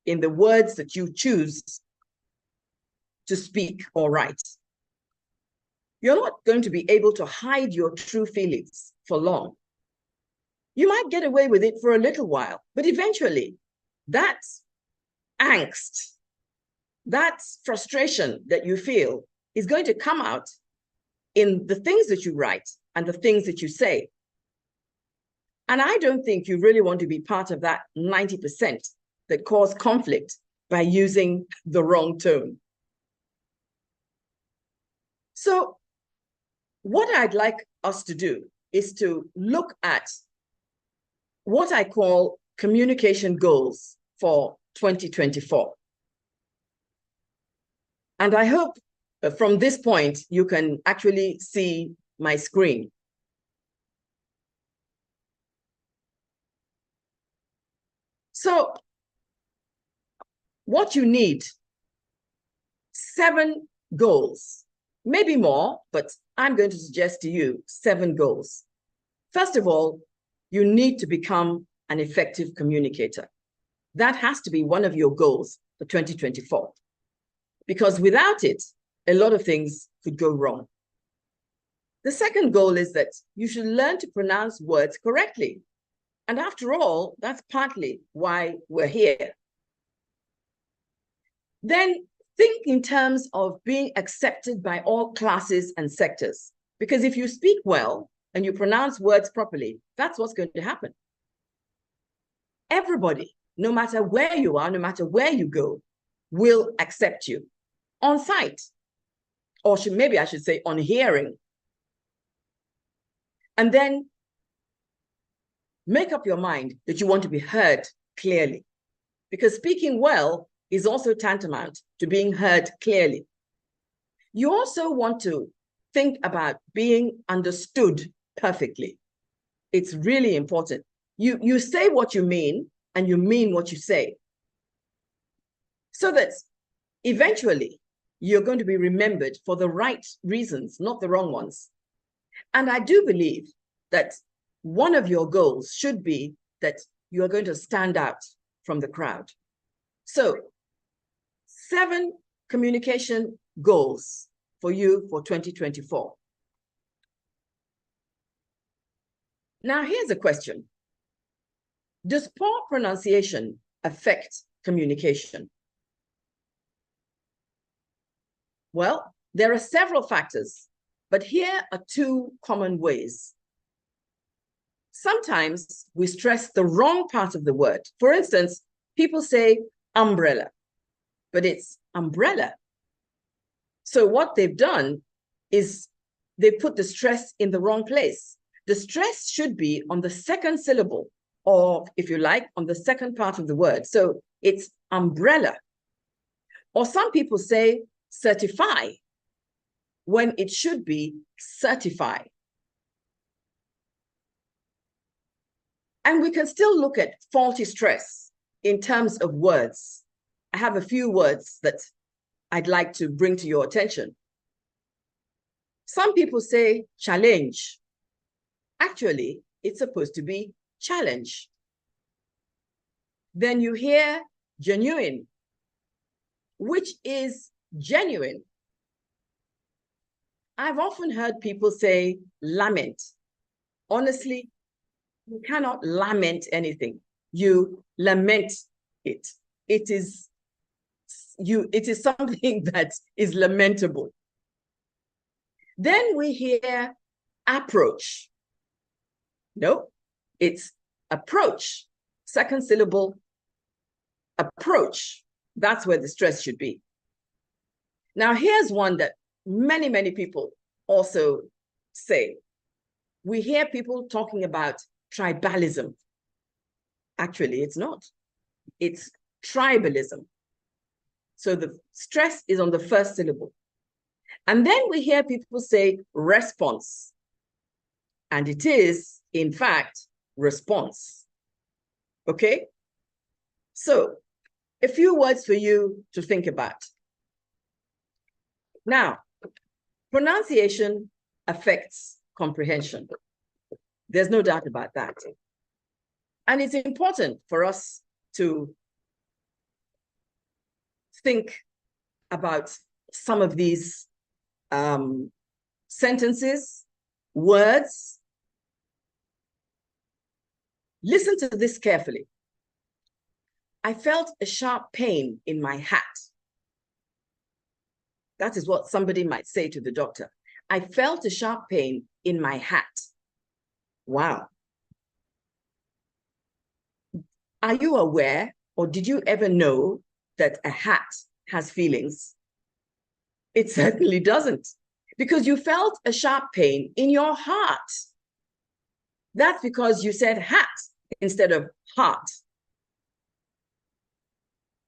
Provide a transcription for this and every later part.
in the words that you choose to speak or write. You're not going to be able to hide your true feelings for long. You might get away with it for a little while, but eventually that angst, that frustration that you feel is going to come out in the things that you write and the things that you say. And I don't think you really want to be part of that 90% that cause conflict by using the wrong tone. So what I'd like us to do is to look at what I call communication goals for 2024. And I hope from this point, you can actually see my screen. So what you need, 7 goals, maybe more, but I'm going to suggest to you 7 goals. First of all, you need to become an effective communicator. That has to be one of your goals for 2024, because without it, a lot of things could go wrong. The second goal is that you should learn to pronounce words correctly. And after all, that's partly why we're here. Then think in terms of being accepted by all classes and sectors. Because if you speak well and you pronounce words properly, that's what's going to happen. Everybody, no matter where you are, no matter where you go, will accept you on sight, or maybe I should say on hearing. And then make up your mind that you want to be heard clearly, because speaking well is also tantamount to being heard clearly. You also want to think about being understood perfectly. It's really important. You say what you mean, and you mean what you say, so that eventually you're going to be remembered for the right reasons, not the wrong ones. And I do believe that one of your goals should be that you are going to stand out from the crowd. So 7 communication goals for you for 2024. Now, here's a question. Does poor pronunciation affect communication? Well, there are several factors, but here are 2 common ways. Sometimes we stress the wrong part of the word. For instance, people say umbrella, but it's umbrella. So what they've done is they put the stress in the wrong place. The stress should be on the second syllable, or if you like, on the second part of the word. So it's umbrella. Or some people say certify when it should be certify. And we can still look at faulty stress in terms of words. I have a few words that I'd like to bring to your attention. Some people say challenge. Actually, it's supposed to be challenge. Then you hear genuine, which is genuine. I've often heard people say lament. Honestly, you cannot lament anything. You lament it. It is something that is lamentable. Then we hear approach. No, it's approach. Second syllable, approach. That's where the stress should be. Now, here's one that many, many people also say. We hear people talking about tribalism. Actually, it's not. It's tribalism. So the stress is on the first syllable. And then we hear people say response. And it is, in fact, response. Okay? So a few words for you to think about. Now, pronunciation affects comprehension. There's no doubt about that. And it's important for us to think about some of these sentences, words. Listen to this carefully. I felt a sharp pain in my hat. That is what somebody might say to the doctor. I felt a sharp pain in my hat. Wow. Are you aware, or did you ever know that a hat has feelings? It certainly doesn't, because you felt a sharp pain in your heart. That's because you said hat instead of heart.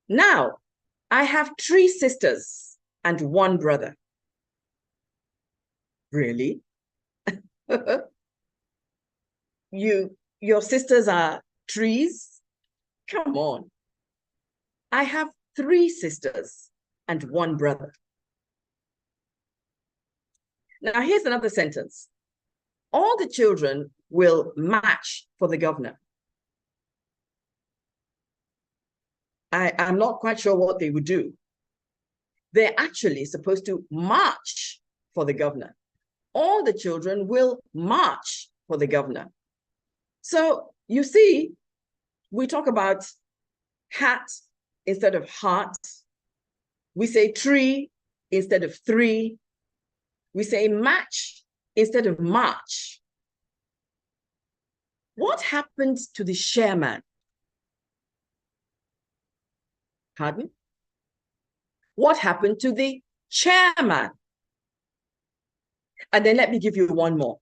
Now, I have 3 sisters and 1 brother. Really? Your sisters are trees? Come on. I have 3 sisters and 1 brother. Now, here's another sentence. All the children will march for the governor. I'm not quite sure what they would do. They're actually supposed to march for the governor. All the children will march for the governor. So you see, we talk about hat instead of heart. We say tree instead of 3. We say match instead of march. What happened to the chairman? Pardon? What happened to the chairman? And then let me give you one more.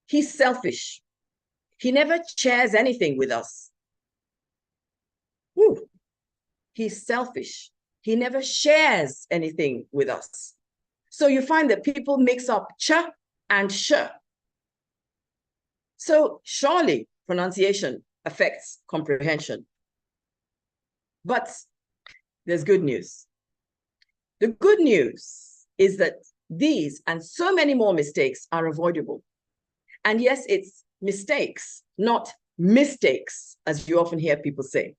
He's selfish. He never shares anything with us. Whew. He's selfish. He never shares anything with us. So you find that people mix up ch and sh. So surely pronunciation affects comprehension. But there's good news. The good news is that these and so many more mistakes are avoidable. And yes, it's mistakes, not mistakes, as you often hear people say.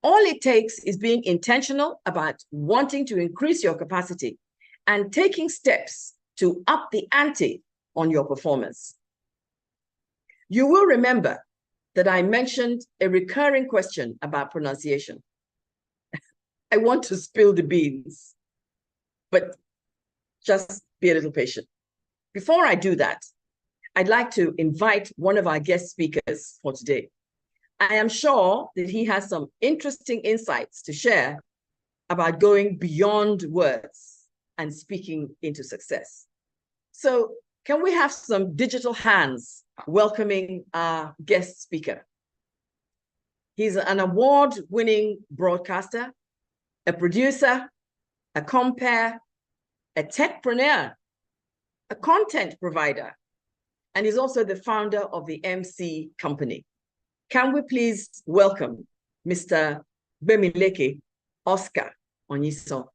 All it takes is being intentional about wanting to increase your capacity and taking steps to up the ante on your performance. You will remember that I mentioned a recurring question about pronunciation. I want to spill the beans, but just be a little patient. Before I do that, I'd like to invite one of our guest speakers for today. I am sure that he has some interesting insights to share about going beyond words and speaking into success. So can we have some digital hands welcoming our guest speaker? He's an award-winning broadcaster, a producer, a compere, a techpreneur, a content provider, and he's also the founder of the MC Company. Can we please welcome Mr. Gbemileke Oscar Onyiso?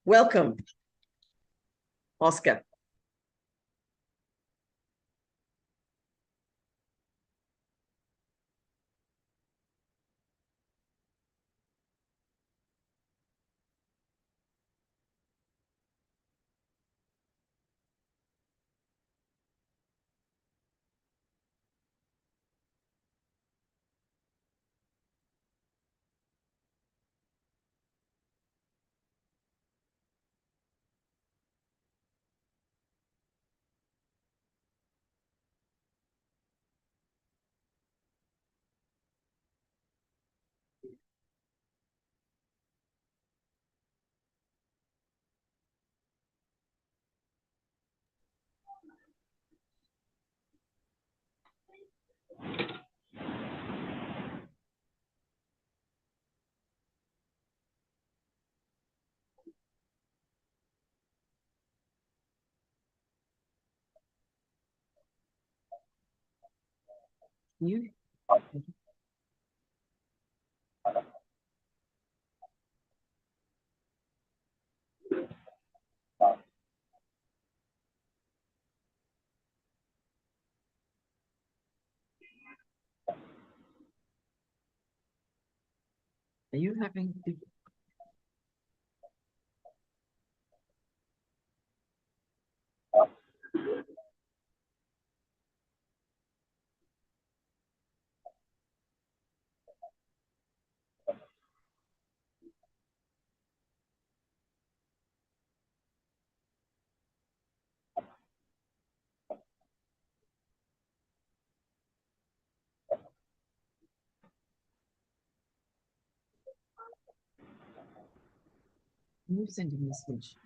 Welcome, Oscar. You? Are you having? Can you send a message?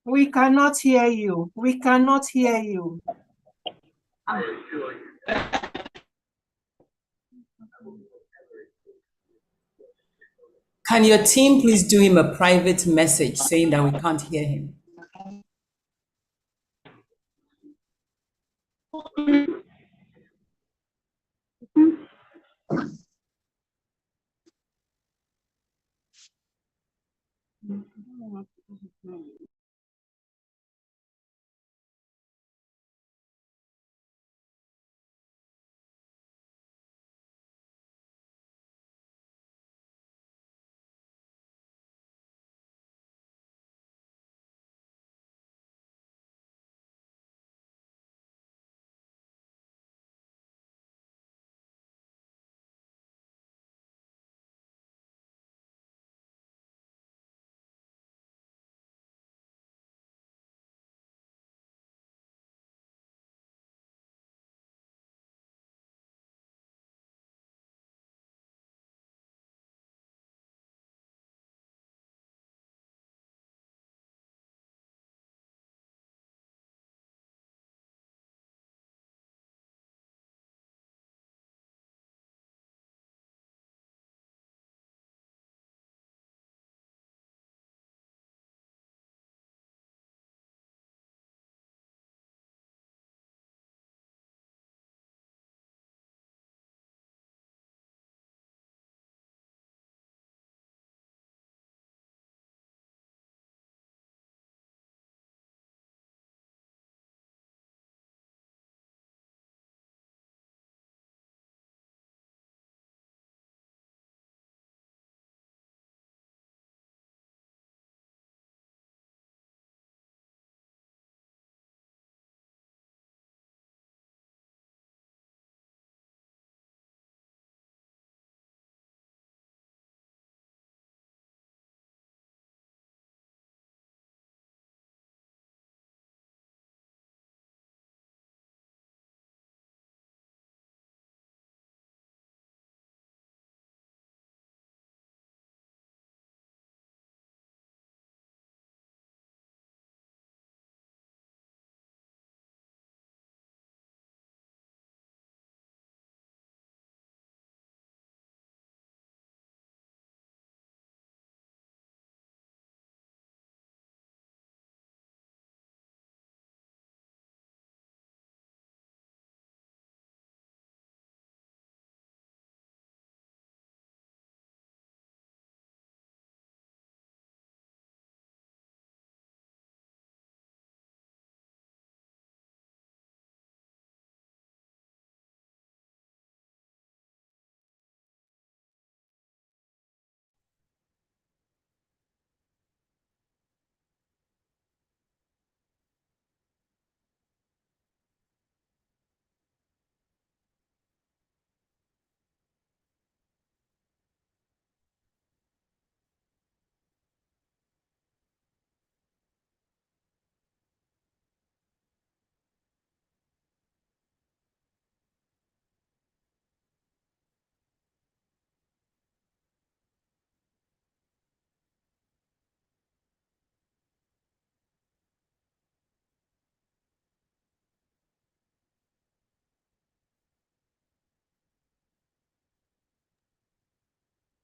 We cannot hear you. We cannot hear you. Can your team please do him a private message saying that we can't hear him?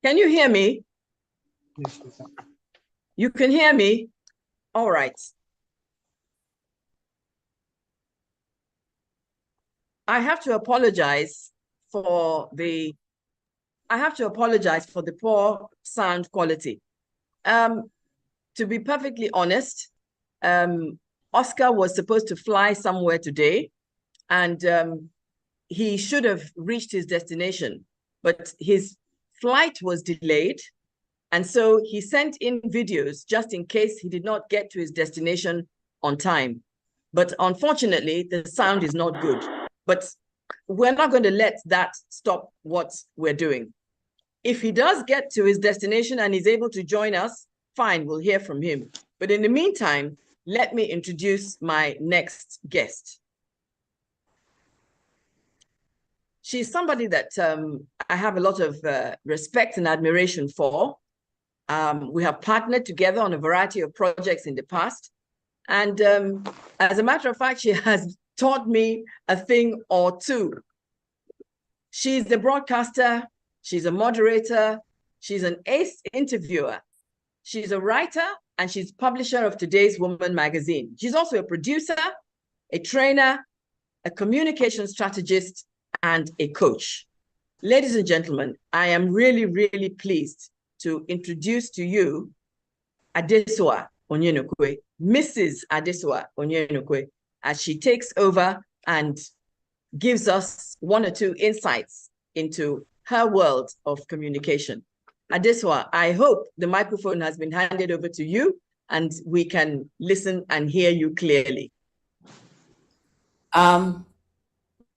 Can you hear me? You can hear me? All right. I have to apologize for the poor sound quality. To be perfectly honest, Oscar was supposed to fly somewhere today, and he should have reached his destination, but his flight was delayed. And so he sent in videos just in case he did not get to his destination on time. But unfortunately, the sound is not good. But we're not going to let that stop what we're doing. If he does get to his destination and is able to join us, fine, we'll hear from him. But in the meantime, let me introduce my next guest. She's somebody that I have a lot of respect and admiration for. We have partnered together on a variety of projects in the past. And as a matter of fact, she has taught me a thing or two. She's a broadcaster, she's a moderator, she's an ace interviewer, she's a writer, and she's publisher of Today's Woman magazine. She's also a producer, a trainer, a communication strategist, and a coach. Ladies and gentlemen, I am really, really pleased to introduce to you Adesuwa Onyenukwe, Mrs. Adesuwa Onyenukwe, as she takes over and gives us one or two insights into her world of communication. Adesuwa, I hope the microphone has been handed over to you and we can listen and hear you clearly.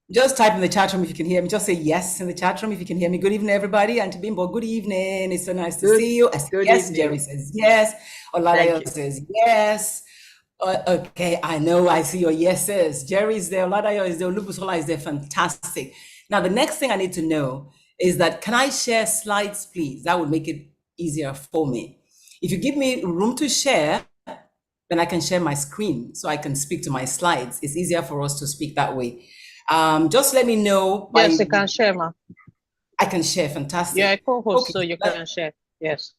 Just type in the chat room if you can hear me. Just say yes in the chat room if you can hear me. Good evening, everybody. Auntie Bimbo, good evening. It's so nice to see you. Yes, evening. Jerry says yes. Oladayo says yes. Okay, I know, I see your yeses. Jerry's there, Oladayo is there, Olubusola is there. Fantastic. Now, the next thing I need to know is that, can I share slides, please? That would make it easier for me. If you give me room to share, then I can share my screen so I can speak to my slides. It's easier for us to speak that way. Just let me know. Yes, you can share, ma. I can share, fantastic. Yeah, co-host, Okay. so you can share. Yes.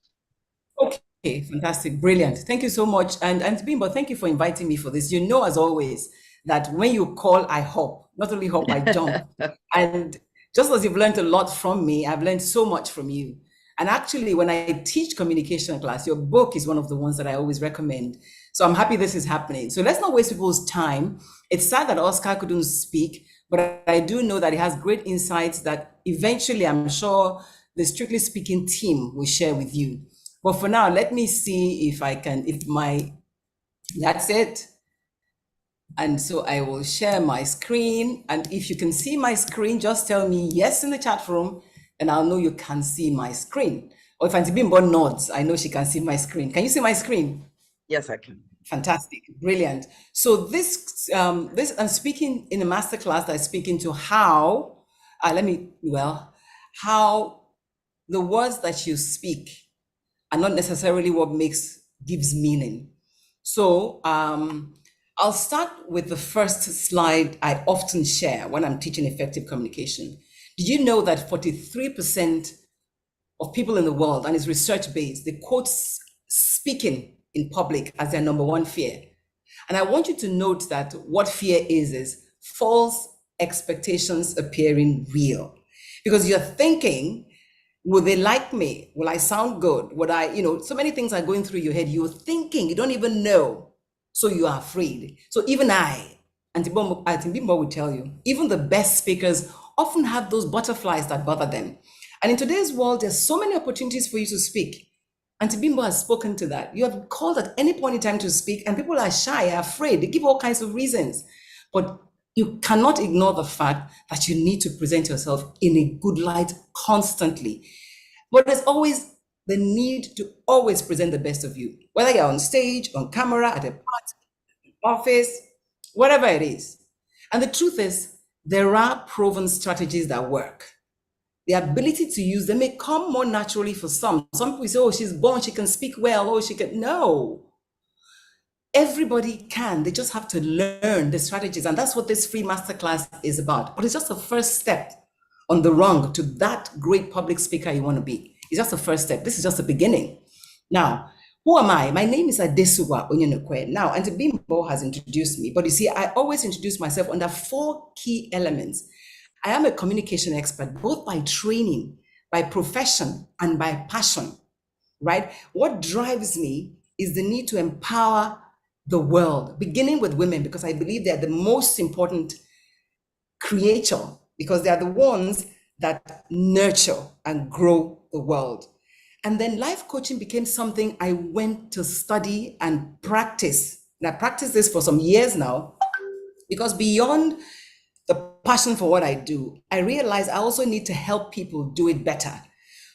Okay, fantastic, brilliant. Thank you so much. And Bimbo, thank you for inviting me for this. You know, as always, that when you call, I hop. Not only hop, I jump. And just as you've learned a lot from me, I've learned so much from you. And actually, when I teach communication class, your book is one of the ones that I always recommend. So I'm happy this is happening. So let's not waste people's time. It's sad that Oscar couldn't speak, but I do know that he has great insights that eventually I'm sure the Strictly Speaking team will share with you. But for now, let me see if I can, that's it. And so I will share my screen. And if you can see my screen, just tell me yes in the chat room, and I'll know you can see my screen. Or if Auntie Bimbo nods, I know she can see my screen. Can you see my screen? Yes, I can. Fantastic, brilliant. So this I'm speaking in a masterclass that I speak into how, how the words that you speak are not necessarily what gives meaning. So I'll start with the first slide I often share when I'm teaching effective communication. Did you know that 43% of people in the world, and it's research-based, they quote speaking in public as their number one fear? And I want you to note that what fear is false expectations appearing real. Because you're thinking, will they like me? Will I sound good? Would I, so many things are going through your head. You're thinking, you don't even know. So you are afraid. So even Auntie Bimbo will tell you, even the best speakers often have those butterflies that bother them. And in today's world, there's so many opportunities for you to speak. Auntie Bimbo has spoken to that. You have called at any point in time to speak, and people are shy, are afraid. They give all kinds of reasons. But you cannot ignore the fact that you need to present yourself in a good light constantly. But there's always the need to always present the best of you, whether you're on stage, on camera, at a party, office, whatever it is. And the truth is, there are proven strategies that work. The ability to use them may come more naturally for some. Some people say, oh, she's born, she can speak well, oh, she can. No. Everybody can. They just have to learn the strategies. And that's what this free masterclass is about. But it's just the first step on the rung to that great public speaker you want to be. It's just the first step. This is just the beginning. Now, who am I? My name is Adesuwa Onyenokwe. Now, Auntie Bimbo has introduced me, but you see, I always introduce myself under 4 key elements. I am a communication expert, both by training, by profession, and by passion, right? What drives me is the need to empower the world, beginning with women, because I believe they're the most important creator, because they are the ones that nurture and grow the world. And then life coaching became something I went to study and practice. And I practiced this for some years now, because beyond the passion for what I do, I realized I also need to help people do it better.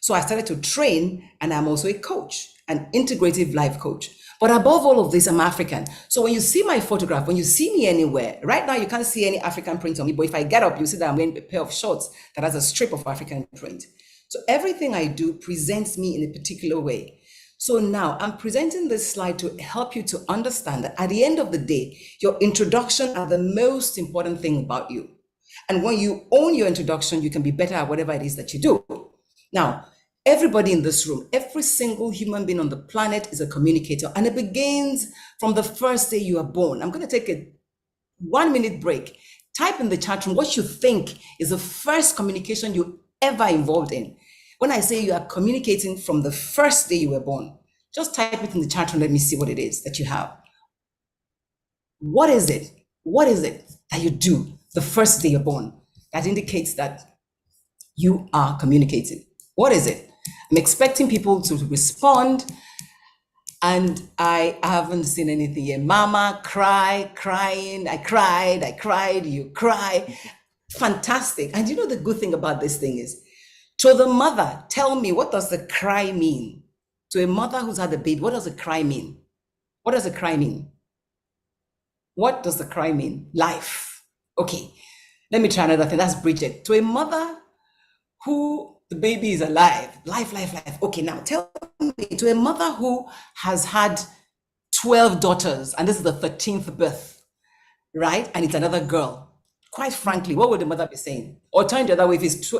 So I started to train, and I'm also a coach, an integrative life coach. But above all of this, I'm African. So when you see my photograph, when you see me anywhere, right now you can't see any African print on me, but if I get up, you see that I'm wearing a pair of shorts that has a strip of African print. So everything I do presents me in a particular way. So now I'm presenting this slide to help you to understand that at the end of the day, your introduction are the most important thing about you. And when you own your introduction, you can be better at whatever it is that you do. Now, everybody in this room, every single human being on the planet is a communicator, and it begins from the first day you are born. I'm going to take a 1-minute break. Type in the chat room what you think is the first communication you ever involved in. When I say you are communicating from the first day you were born, just type it in the chat room. Let me see what it is that you have. What is it? What is it that you do the first day you're born that indicates that you are communicating? What is it? I'm expecting people to respond, and I haven't seen anything yet. Mama, crying, I cried, you cry. Fantastic. And you know the good thing about this thing is, to the mother, tell me, what does the cry mean? To a mother who's had a baby, what does the cry mean? What does the cry mean? What does the cry mean? Life. Okay, let me try another thing. That's Bridget. To a mother who the baby is alive, life. Okay, now tell me, to a mother who has had 12 daughters, and this is the 13th birth, right? And it's another girl. Quite frankly, what would the mother be saying? Or turn the other way, if it's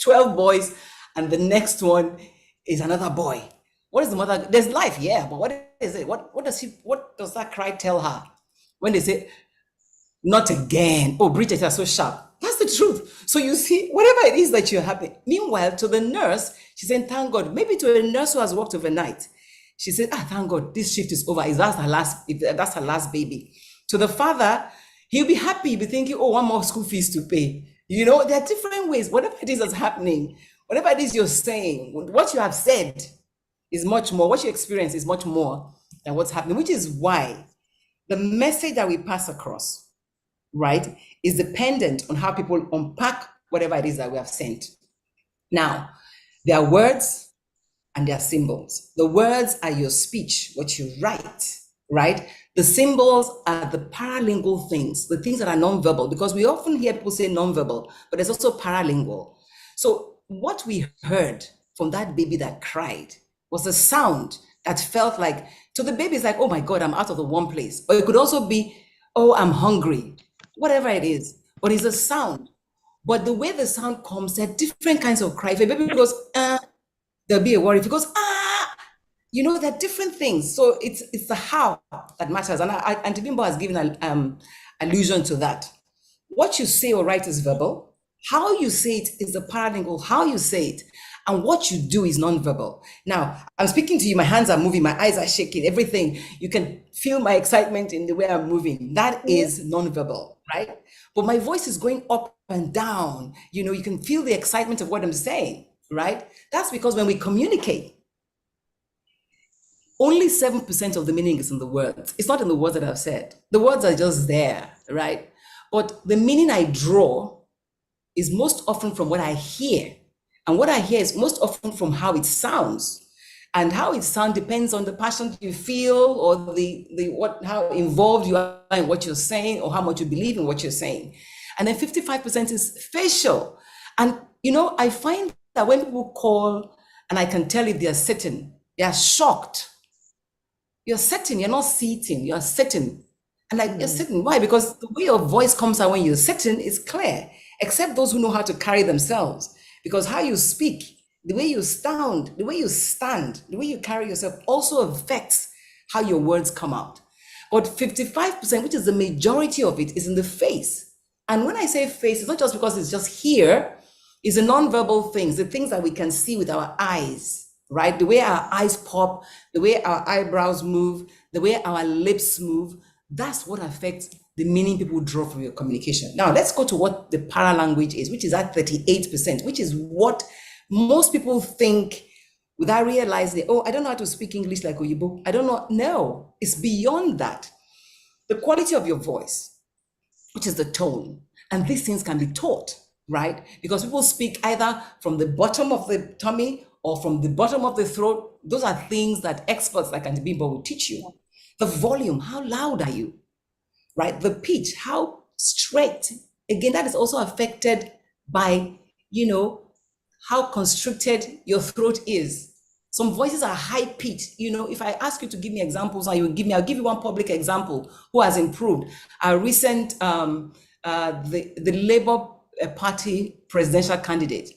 12 boys and the next one is another boy. What is the mother? There's life, yeah, but what is it? What does that cry tell her? When they say, not again. Oh, Bridget, you're so sharp. That's the truth. So you see, whatever it is that you're happy. Meanwhile, to the nurse, she's saying, thank God. Maybe to a nurse who has worked overnight, she said, thank God, this shift is over. If that's her last baby. To the father, he'll be happy. He'll be thinking, oh, 1 more school fees to pay. You know, there are different ways. Whatever it is that's happening, whatever it is you're saying, what you have said is much more. What you experience is much more than what's happening, which is why the message that we pass across, right, is dependent on how people unpack whatever it is that we have sent. Now, there are words and there are symbols. The words are your speech, what you write, right? The symbols are the paralingual things, the things that are nonverbal, because we often hear people say nonverbal, but there's also paralingual. So what we heard from that baby that cried was a sound that felt like, to the baby, it's like, oh my God, I'm out of the one place. Or it could also be, oh, I'm hungry, whatever it is, but it's a sound. But the way the sound comes, there are different kinds of cry. If a baby goes, there'll be a worry. If it goes, you know, there are different things. So it's the how that matters. And Auntie Bimbo has given an allusion to that. What you say or write is verbal. How you say it is the paralingual, how you say it. And what you do is nonverbal. Now, I'm speaking to you, my hands are moving, my eyes are shaking, everything. You can feel my excitement in the way I'm moving. That is nonverbal, right? But my voice is going up and down. You know, you can feel the excitement of what I'm saying, right? That's because when we communicate, only 7% of the meaning is in the words. It's not in the words that I've said. The words are just there, right? But the meaning I draw is most often from what I hear. And what I hear is most often from how it sounds. And how it sounds depends on the passion you feel, or how involved you are in what you're saying, or how much you believe in what you're saying. And then 55% is facial. And you know, I find that when people call, and I can tell if they're sitting, they are shocked. You're sitting, you're not sitting, you're sitting. And like, you're sitting. Why? Because the way your voice comes out when you're sitting is clear, except those who know how to carry themselves. Because how you speak the way you stand, the way you carry yourself also affects how your words come out. But 55%, which is the majority of it, is in the face. And when I say face, it's not just because it's just here, it's the non-verbal things, the things that we can see with our eyes, right? The way our eyes pop, the way our eyebrows move, the way our lips move, that's what affects the meaning people draw from your communication. Now, let's go to what the paralanguage is, which is at 38%, which is what most people think without realizing, oh, I don't know how to speak English like Oyibo. I don't know. No, it's beyond that. The quality of your voice, which is the tone, and these things can be taught, right? Because people speak either from the bottom of the tummy or from the bottom of the throat. Those are things that experts like Auntie Bimbo will teach you. The volume, how loud are you, right? The pitch, how straight. Again, that is also affected by, how constricted your throat is. Some voices are high pitched. If I ask you to give me examples, I'll give you one public example who has improved. A recent, the Labour Party presidential candidate.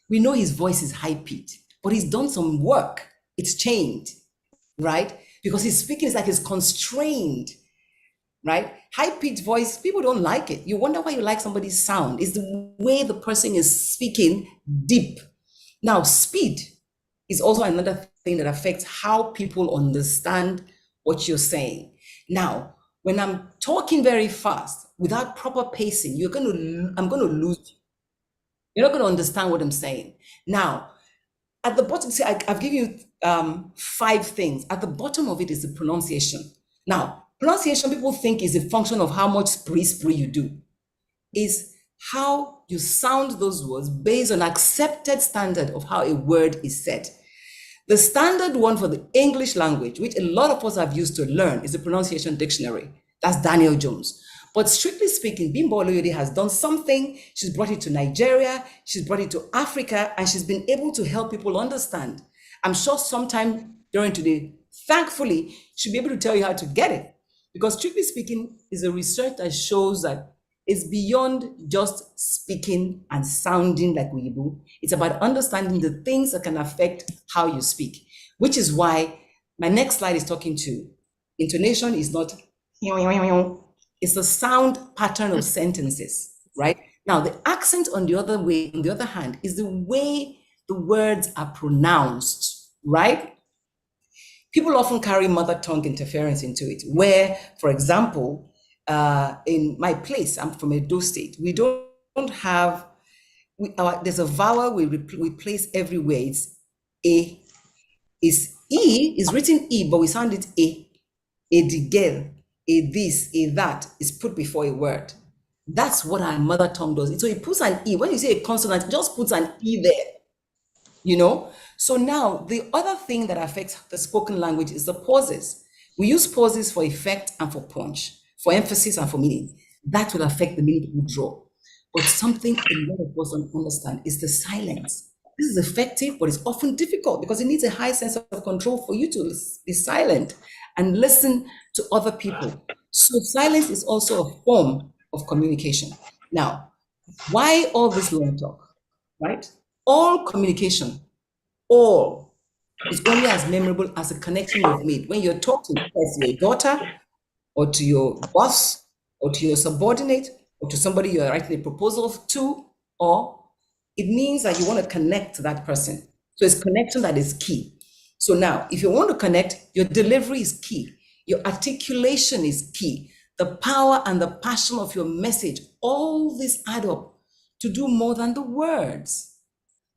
We know his voice is high pitched, but he's done some work. It's changed, right? Because his speaking is like he's constrained, right? High-pitched voice, people don't like it. You wonder why you like somebody's sound. It's the way the person is speaking deep. Now, speed is also another thing that affects how people understand what you're saying. Now, when I'm talking very fast without proper pacing, I'm going to lose you. You're not going to understand what I'm saying. Now, at the bottom, see, I've given you 5 things. At the bottom of it is the pronunciation. Now, pronunciation, people think is a function of how much spree you do. Is how you sound those words based on accepted standard of how a word is said. The standard one for the English language, which a lot of us have used to learn, is the pronunciation dictionary. That's Daniel Jones. But strictly speaking, Bimbo Oloyede has done something. She's brought it to Nigeria, she's brought it to Africa, and she's been able to help people understand. I'm sure sometime during today, thankfully, she'll be able to tell you how to get it. Because strictly speaking, is a research that shows that it's beyond just speaking and sounding like Weibo. It's about understanding the things that can affect how you speak, which is why my next slide is talking to intonation is not, it's the sound pattern of sentences, right? Now, the accent on the other hand, is the way the words are pronounced, right? People often carry mother tongue interference into it, where, for example, in my place, I'm from Edo State, we don't have, there's a vowel we place everywhere. It's A. It's E, is written E, but we sound it A. A digel, a this, a that is put before a word. That's what our mother tongue does. So it puts an E. When you say a consonant, it just puts an E there, So now the other thing that affects the spoken language is the pauses. We use pauses for effect and for punch, for emphasis and for meaning. That will affect the meaning people draw. But something a lot of us don't understand is the silence. This is effective, but it's often difficult because it needs a high sense of control for you to be silent and listen to other people. So silence is also a form of communication. Now, why all this long talk, right? All communication, all is only as memorable as the connection you've made. When you're talking to your daughter or to your boss or to your subordinate or to somebody you're writing a proposal to, or it means that you want to connect to that person. So it's connection that is key. So now, if you want to connect, your delivery is key. Your articulation is key. The power and the passion of your message, all this add up to do more than the words.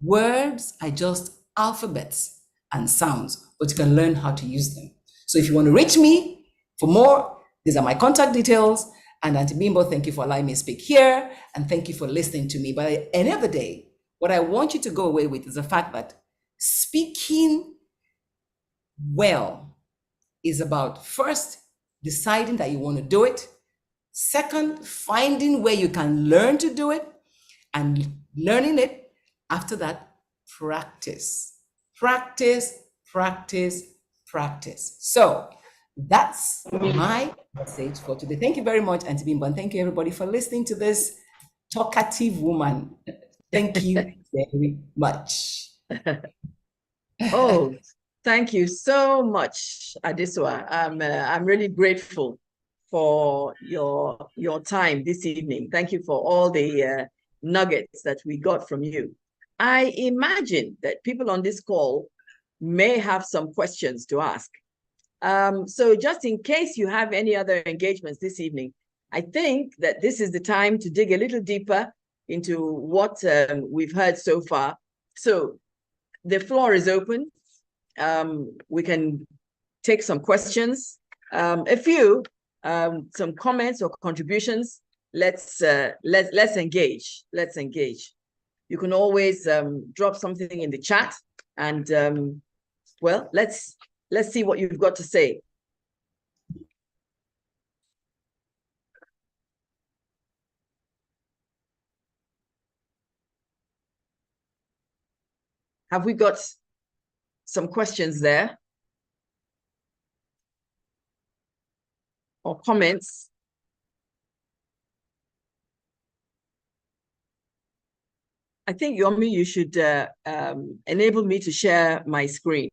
Words are just alphabets and sounds, but you can learn how to use them. So if you want to reach me for more, these are my contact details. And Auntie Bimbo, thank you for allowing me to speak here, and thank you for listening to me. But at the end of the day, what I want you to go away with is the fact that speaking well is about, first, deciding that you want to do it. Second, finding where you can learn to do it, and learning it. After that, practice. Practice, practice, practice. So that's my message for today. Thank you very much, Auntie Bimbo, and thank you everybody for listening to this talkative woman. Thank you very much. Oh, thank you so much, Adesua. I'm really grateful for your time this evening. Thank you for all the nuggets that we got from you. I imagine that people on this call may have some questions to ask. So just in case you have any other engagements this evening, I think that this is the time to dig a little deeper into what we've heard so far. So the floor is open. We can take some questions, a few, some comments or contributions. Let's engage. Let's engage. You can always drop something in the chat, and well, let's see what you've got to say. Have we got some questions there? Or comments? I think, Yomi, you should enable me to share my screen.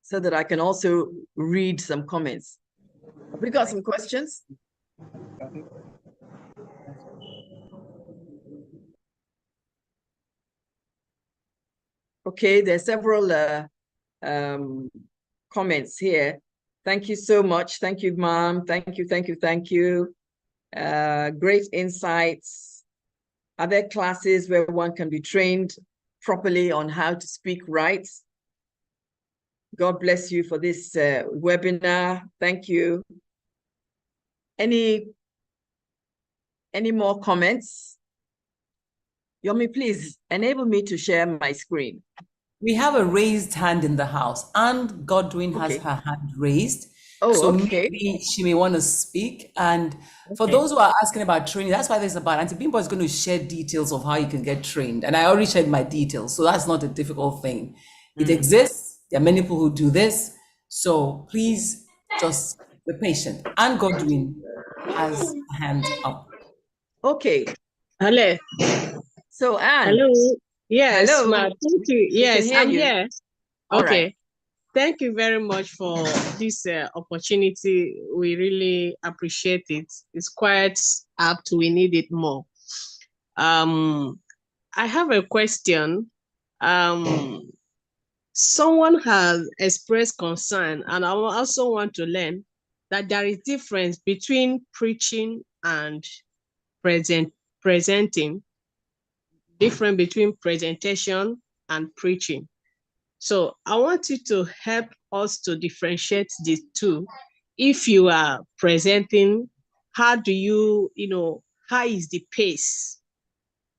So that I can also read some comments. Have we got some questions? Okay, there's several comments here. Thank you so much. Thank you, Mom. Thank you, thank you, thank you. Great insights. Are there classes where one can be trained properly on how to speak right? God bless you for this webinar. Thank you. Any more comments? Yomi, please enable me to share my screen. We have a raised hand in the house, and Godwin has Okay. her hand raised. Oh, So okay. maybe she may want to speak. And for Okay. those who are asking about training, that's why there's about Auntie Bimbo is going to share details of how you can get trained. And I already shared my details, so that's not a difficult thing. It exists. There are many people who do this. So please just be patient. And Godwin has a hand up. Okay. Hello. So Anne. Hello. Yes, Hello. ma. Thank you. We can Yes, hear I'm you. here. All Okay. right. Thank you very much for this opportunity. We really appreciate it. It's quite apt. We need it more. I have a question. Someone has expressed concern, and I also want to learn that there is difference between preaching and presenting, different between presentation and preaching. So I want you to help us to differentiate these two. If you are presenting, how do you, how is the pace?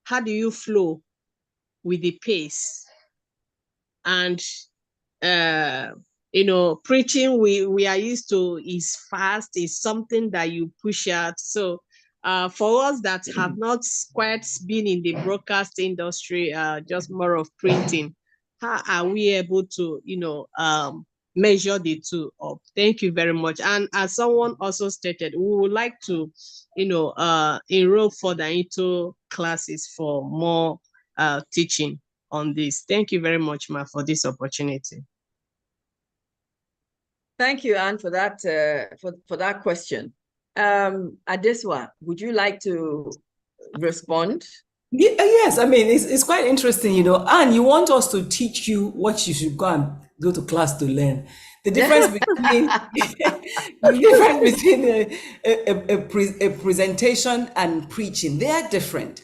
How do you flow with the pace? And preaching we are used to is fast, is something that you push out. So for us that have not quite been in the broadcast industry, just more of printing, how are we able to measure the two up? Thank you very much. And as someone also stated, we would like to enroll further into classes for more teaching on this. Thank you very much, Ma, for this opportunity. Thank you, Anne, for that for that question. Adesua, would you like to respond? Yes, I mean, it's quite interesting, and you want us to teach you what you should go to class to learn. The difference between a presentation and preaching, they are different.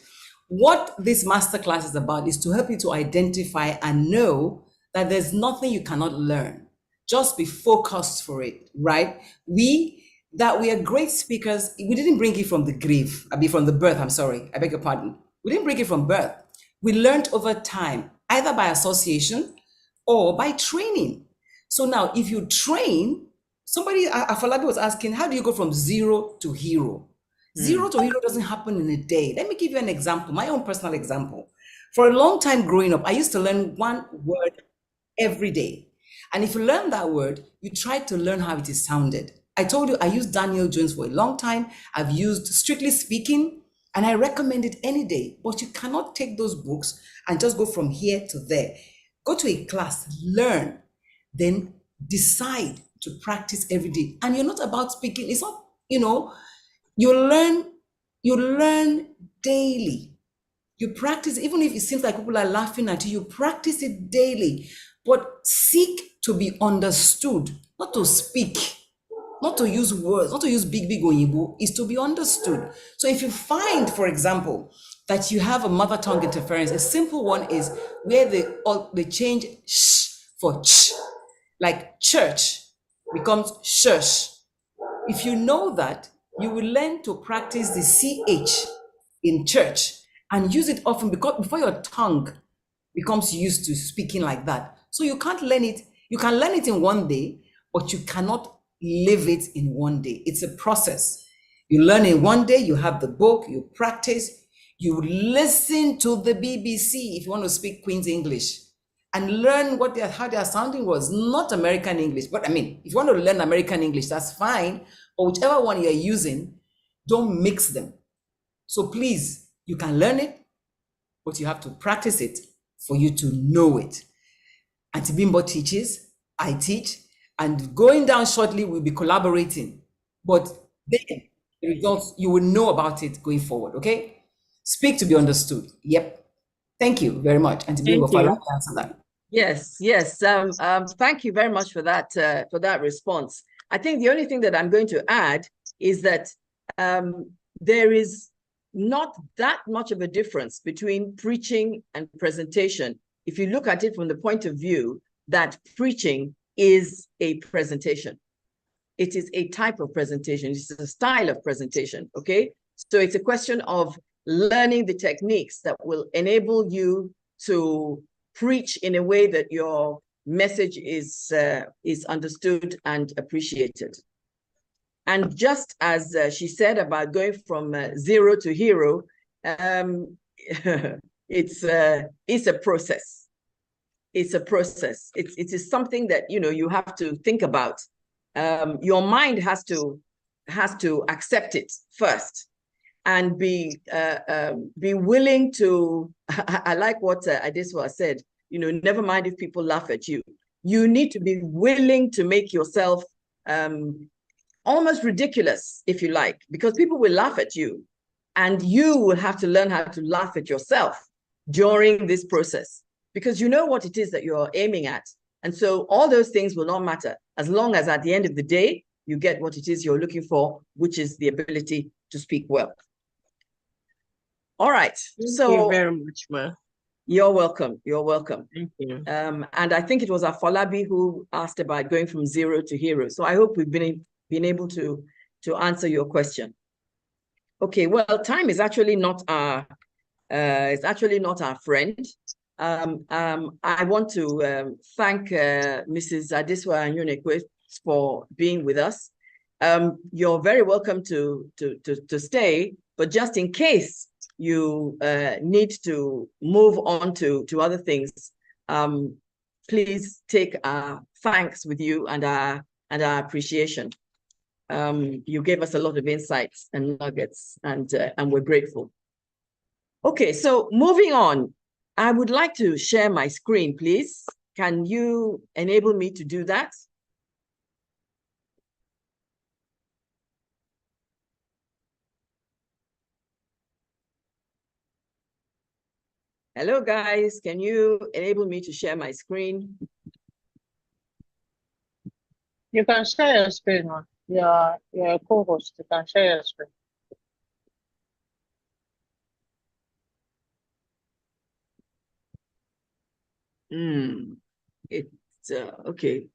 What this masterclass is about is to help you to identify and know that there's nothing you cannot learn. Just be focused for it, right? We are great speakers. We didn't bring it from the grave, from the birth, I'm sorry, I beg your pardon. We didn't bring it from birth. We learned over time, either by association or by training. So now, if you train, somebody, Afolabi was asking, how do you go from zero to hero? Zero to hero doesn't happen in a day. Let me give you an example, my own personal example. For a long time growing up, I used to learn one word every day. And if you learn that word, you try to learn how it is sounded. I told you I used Daniel Jones for a long time. I've used Strictly Speaking. And I recommend it any day, but you cannot take those books and just go from here to there. Go to a class, learn, then decide to practice every day. And you're not about speaking, it's not, you learn daily. You practice, even if it seems like people are laughing at you, you practice it daily, but seek to be understood, not to speak, not to use words, not to use big Oyibo, is to be understood. So if you find, for example, that you have a mother tongue interference, a simple one is where they change sh for ch, like church becomes shush. If you know that, you will learn to practice the CH in church and use it often, because before your tongue becomes used to speaking like that. So you can't learn it. You can learn it in one day, but you cannot live it in one day. It's a process. You learn in one day, you have the book, you practice, you listen to the BBC if you want to speak Queen's English and learn how their sounding was, not American English. But I mean, if you want to learn American English, that's fine. Or whichever one you're using, don't mix them. So please, you can learn it, but you have to practice it for you to know it. Auntie Bimbo teaches, I teach, and going down shortly, we'll be collaborating. But then the results, you will know about it going forward, okay? Speak to be understood. Yep. Thank you very much, Auntie Bimbo, for answering that. Yes. Thank you very much for that response. I think the only thing that I'm going to add is that there is not that much of a difference between preaching and presentation. If you look at it from the point of view that preaching is a presentation, it is a type of presentation, it's a style of presentation, okay? So it's a question of learning the techniques that will enable you to preach in a way that your message is understood and appreciated. And just as she said about going from zero to hero, it's a process. It's a process. It is something that you have to think about. Your mind has to accept it first, and be willing to. I like what Adesua said. Never mind if people laugh at you. You need to be willing to make yourself almost ridiculous, if you like, because people will laugh at you, and you will have to learn how to laugh at yourself during this process, because you know what it is that you're aiming at. And so all those things will not matter as long as at the end of the day, you get what it is you're looking for, which is the ability to speak well. All right. Thank you very much, Ma. You're welcome. You're welcome. Thank you. And I think it was Afolabi who asked about going from zero to hero. So I hope we've been able to answer your question. Okay, well, time is actually not our friend. I want to thank Mrs. Adesua Anyonekwe for being with us. You're very welcome to stay, but just in case you need to move on to other things, please take our thanks with you and our appreciation. You gave us a lot of insights and nuggets, and we're grateful. Okay, so moving on, I would like to share my screen, please. Can you enable me to do that? Hello, guys. Can you enable me to share my screen? You can share your screen, man. You're a co-host. You can share your screen. It's okay.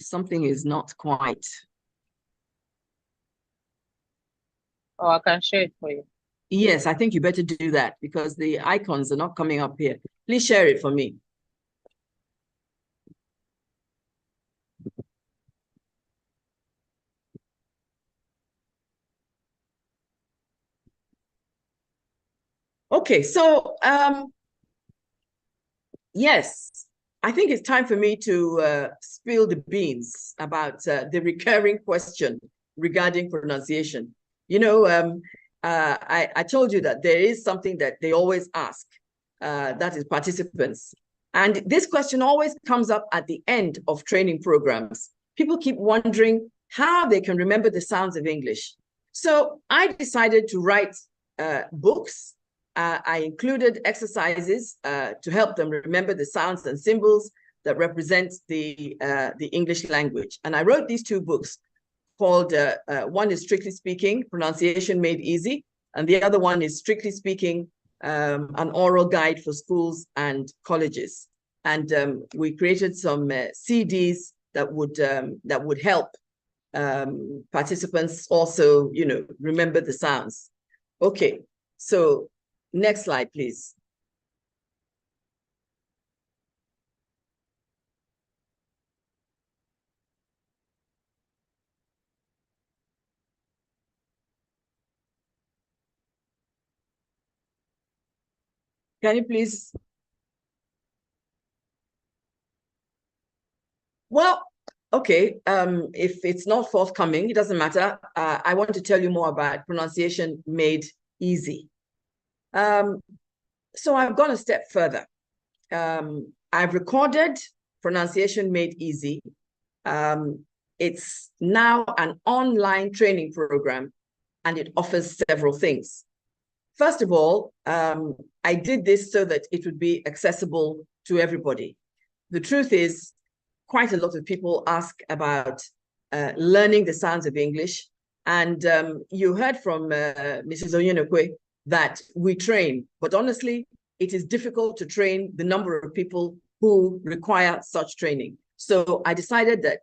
Something is not quite. Oh, I can share it for you. Yes, I think you better do that because the icons are not coming up here. Please share it for me. Okay, so yes, I think it's time for me to spill the beans about the recurring question regarding pronunciation. I told you that there is something that they always ask, that is participants. And this question always comes up at the end of training programs. People keep wondering how they can remember the sounds of English. So I decided to write books. I included exercises to help them remember the sounds and symbols that represent the English language. And I wrote these two books called, one is Strictly Speaking, Pronunciation Made Easy, and the other one is Strictly Speaking, an oral guide for schools and colleges. And we created some CDs that would help participants also, remember the sounds. Okay, so next slide, please. Can you please? Well, okay, if it's not forthcoming, it doesn't matter. I want to tell you more about Pronunciation Made Easy. So I've gone a step further. I've recorded Pronunciation Made Easy. It's now an online training program, and it offers several things. First of all, I did this so that it would be accessible to everybody. The truth is, quite a lot of people ask about learning the sounds of English. And you heard from Mrs. Onyenokwe that we train, but honestly, it is difficult to train the number of people who require such training. So I decided that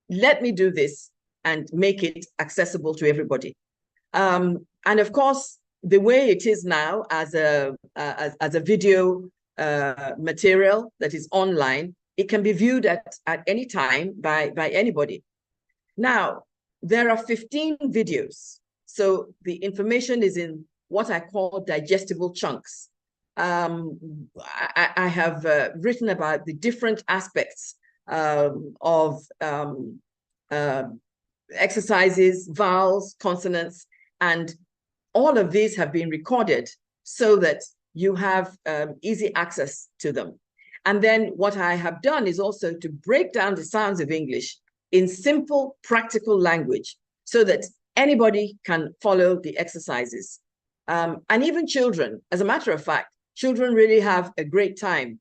let me do this and make it accessible to everybody. And of course, the way it is now as a video material that is online, it can be viewed at any time by anybody. Now, there are 15 videos. So the information is in what I call digestible chunks. I have written about the different aspects of exercises, vowels, consonants, and all of these have been recorded so that you have easy access to them. And then what I have done is also to break down the sounds of English in simple, practical language so that anybody can follow the exercises. And even children, as a matter of fact, children really have a great time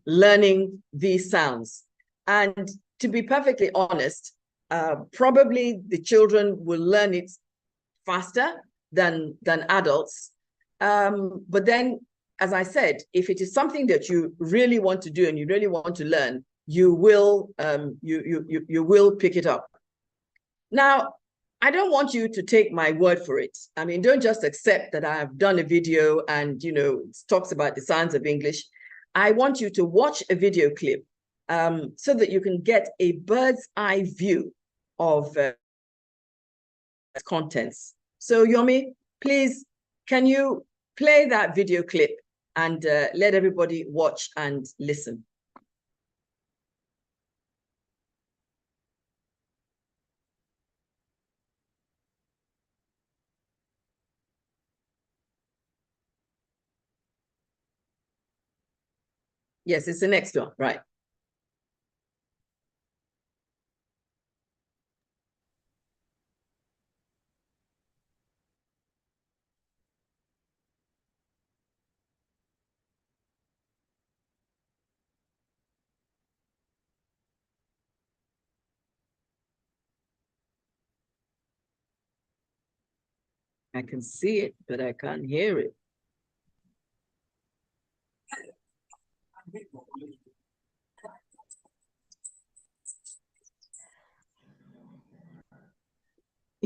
learning these sounds. And to be perfectly honest, probably the children will learn it faster than adults. But then, as I said, if it is something that you really want to do and you really want to learn, you will pick it up. Now, I don't want you to take my word for it. I mean, don't just accept that I have done a video and it talks about the sounds of English. I want you to watch a video clip so that you can get a bird's eye view of contents. So Yomi, please, can you play that video clip and let everybody watch and listen? Yes, it's the next one, right? I can see it, but I can't hear it.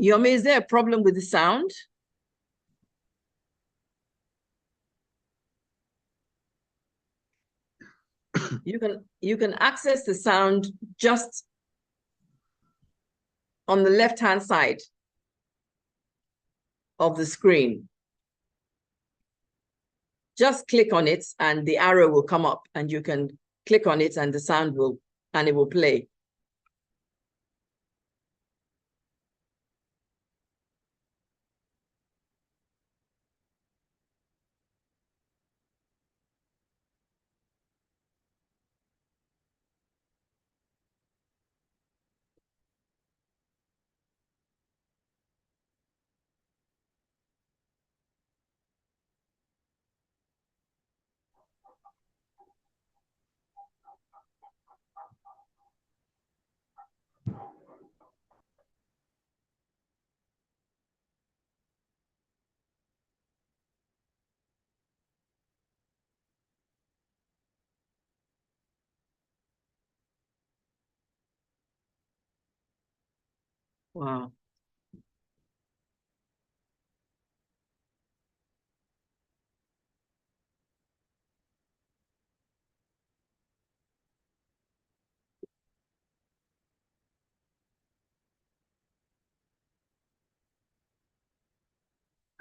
Yomi, is there a problem with the sound? You can access the sound just on the left-hand side of the screen. Just click on it and the arrow will come up and you can click on it and the sound it will play. Wow.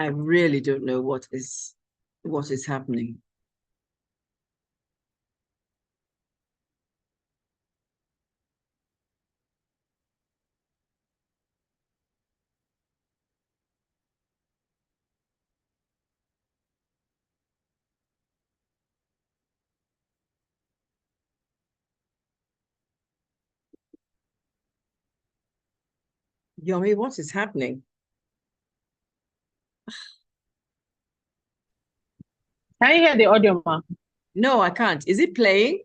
I really don't know what is happening. Yomi, what is happening? Can you hear the audio, ma? No, I can't. Is it playing?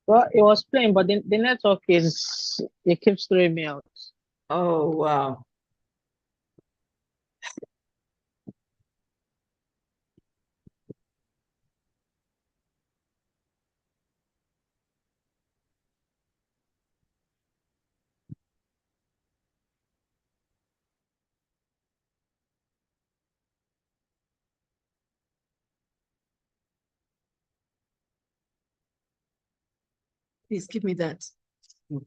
Well, it was playing, but the network is, it keeps throwing me out. Oh, wow. Please give me that.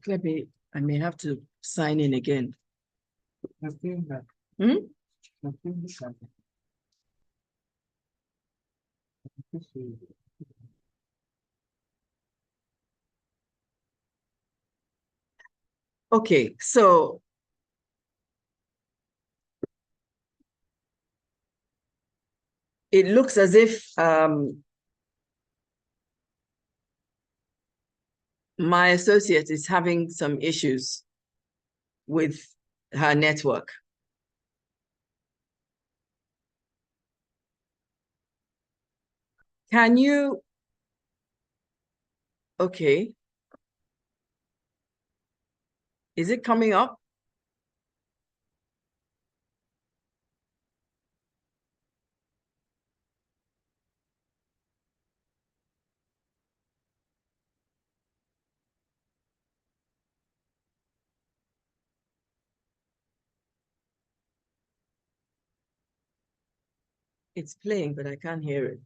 Maybe I may have to sign in again. Hmm? Okay, so it looks as if my associate is having some issues with her network. Can you? Okay. Is it coming up? It's playing, but I can't hear it.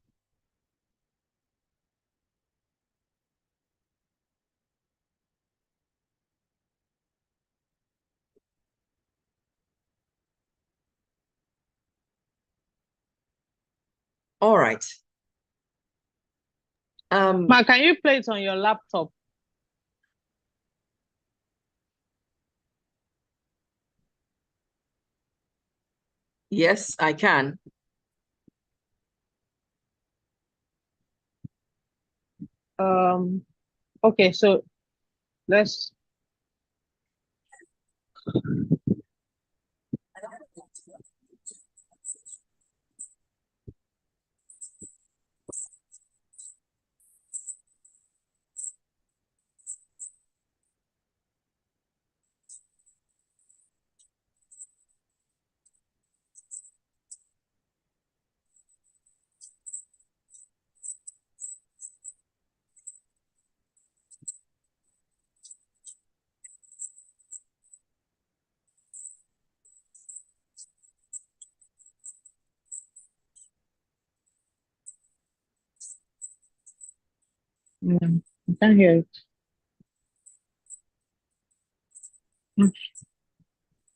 All right. Ma, can you play it on your laptop? Yes, I can. Okay, so let's. I can't hear it.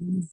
Mm.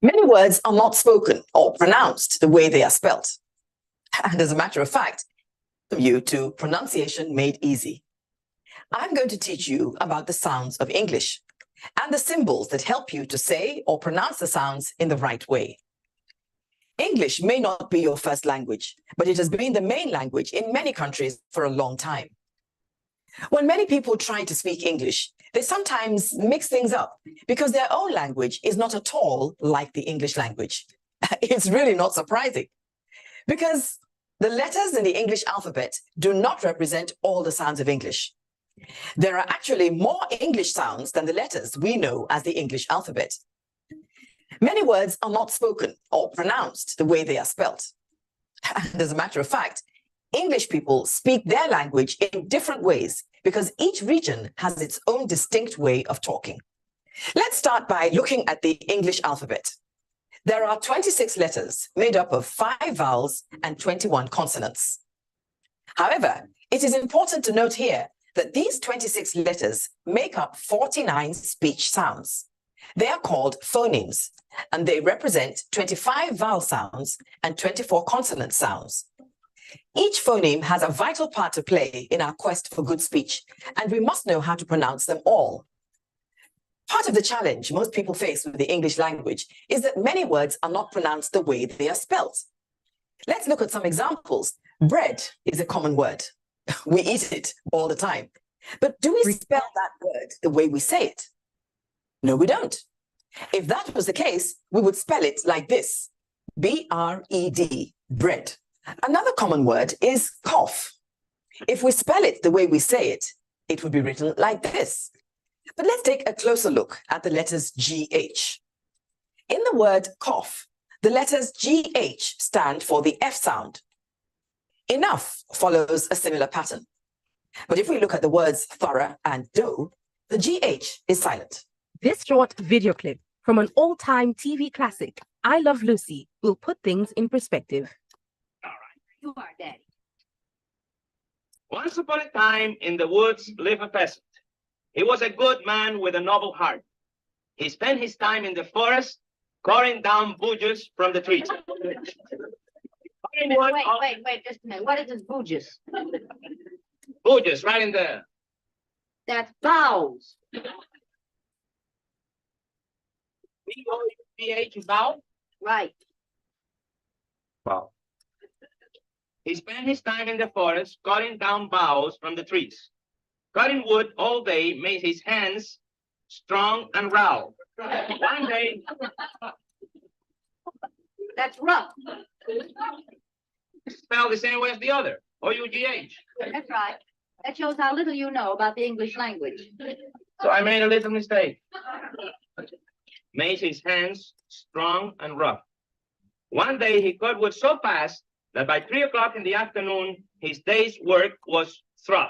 Many words are not spoken or pronounced the way they are spelt. And as a matter of fact, you to pronunciation made easy. I'm going to teach you about the sounds of English and the symbols that help you to say or pronounce the sounds in the right way. English may not be your first language, but it has been the main language in many countries for a long time. When many people try to speak English, they sometimes mix things up because their own language is not at all like the English language. It's really not surprising because the letters in the English alphabet do not represent all the sounds of English. There are actually more English sounds than the letters we know as the English alphabet. Many words are not spoken or pronounced the way they are spelt. And as a matter of fact, English people speak their language in different ways because each region has its own distinct way of talking. Let's start by looking at the English alphabet. There are 26 letters made up of 5 vowels and 21 consonants. However, it is important to note here that these 26 letters make up 49 speech sounds. They are called phonemes, and they represent 25 vowel sounds and 24 consonant sounds. Each phoneme has a vital part to play in our quest for good speech, and we must know how to pronounce them all. Part of the challenge most people face with the English language is that many words are not pronounced the way they are spelt. Let's look at some examples. Bread is a common word. We eat it all the time. But do we spell that word the way we say it? No, we don't. If that was the case, we would spell it like this: B-R-E-D, bread. Another common word is cough. If we spell it the way we say it, it would be written like this. But let's take a closer look at the letters G-H. In the word cough, the letters G-H stand for the F sound. Enough follows a similar pattern. But if we look at the words thorough and dough, the GH is silent. This short video clip from an old-time TV classic, I Love Lucy, will put things in perspective. All right. You are Daddy. Once upon a time in the woods lived a peasant. He was a good man with a noble heart. He spent his time in the forest cutting down bushes from the trees. Wait, just a minute. What is this bouges? Bushes, right in there. That's boughs. B-O-U-G-H, bow? Right. Wow. He spent his time in the forest cutting down boughs from the trees. Cutting wood all day made his hands strong and raw. One day, That's rough. spelled the same way as the other, O-U-G-H. That's right. That shows how little you know about the English language. So I made a little mistake. Made his hands strong and rough. One day he cut wood so fast that by 3 o'clock in the afternoon, his day's work was through.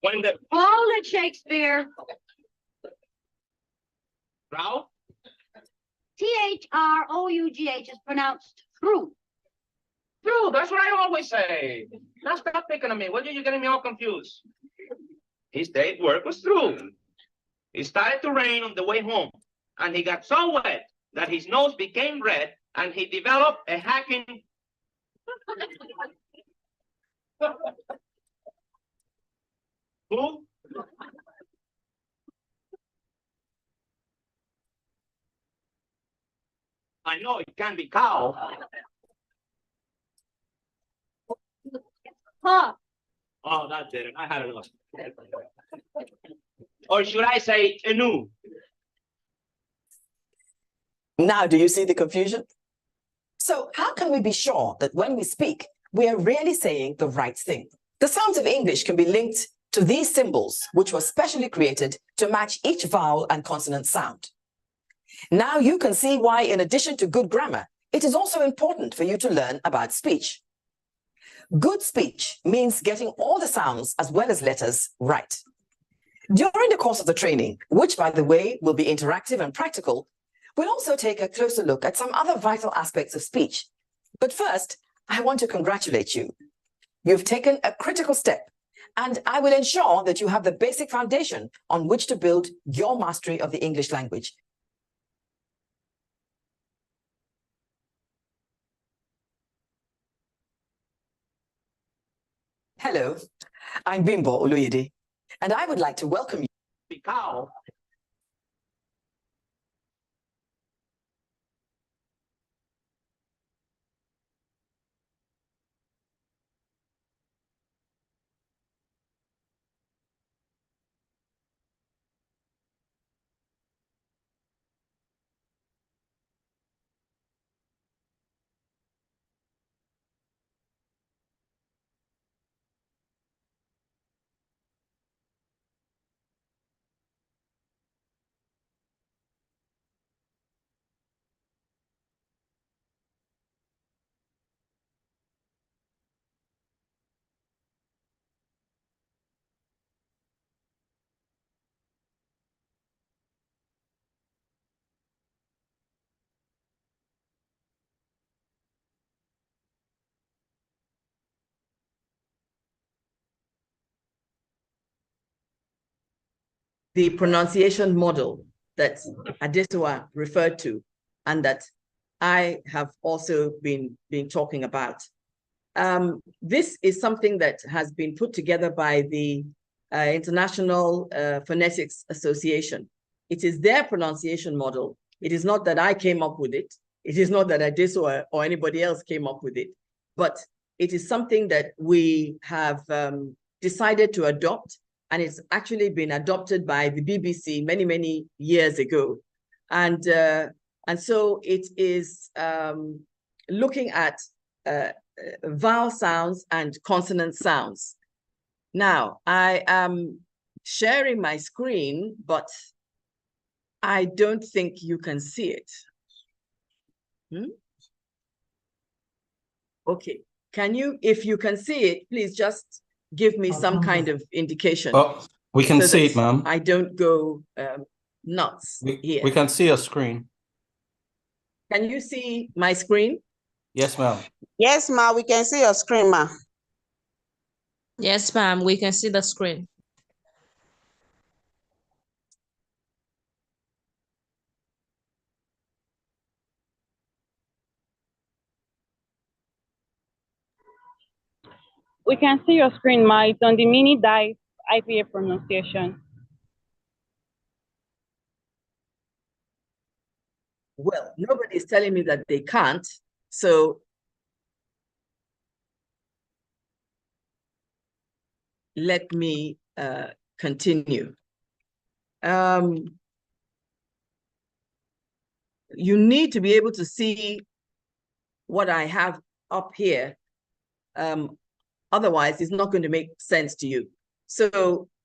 When the Hold it, Shakespeare. row, T-H-R-O-U-G-H is pronounced true. true, that's what I always say. Now stop picking on me. What are you getting me all confused? His day's work was through. It started to rain on the way home, and he got so wet that his nose became red, and he developed a hacking. Who? I know it can be cow. Huh. Oh, that did it. I had enough. Or should I say enu? Now, do you see the confusion? So how can we be sure that when we speak, we are really saying the right thing? The sounds of English can be linked to these symbols, which were specially created to match each vowel and consonant sound. Now you can see why, in addition to good grammar, it is also important for you to learn about speech. Good speech means getting all the sounds as well as letters right. During the course of the training, which, by the way, will be interactive and practical, we'll also take a closer look at some other vital aspects of speech. But first, I want to congratulate you. You've taken a critical step, and I will ensure that you have the basic foundation on which to build your mastery of the English language. Hello, I'm Bimbo Oluyede, and I would like to welcome you. The cow. The pronunciation model that Adesua referred to and that I have also been talking about. This is something that has been put together by the International Phonetics Association. It is their pronunciation model. It is not that I came up with it. It is not that Adesua or anybody else came up with it, but it is something that we have decided to adopt, and it's actually been adopted by the BBC many, many years ago. And so it is looking at vowel sounds and consonant sounds. Now, I am sharing my screen, but I don't think you can see it. Okay. Can you, if you can see it, please just give me some kind of indication. Oh, we can so see that it, ma'am. I don't go nuts here. We can see a screen. Can you see my screen? Yes, ma'am. Yes, ma, we can see your screen, ma. Yes, ma'am, we can see the screen. We can see your screen, ma. It's on the mini dice IPA pronunciation. Well, nobody is telling me that they can't. So let me continue. You need to be able to see what I have up here. Otherwise, it's not going to make sense to you. So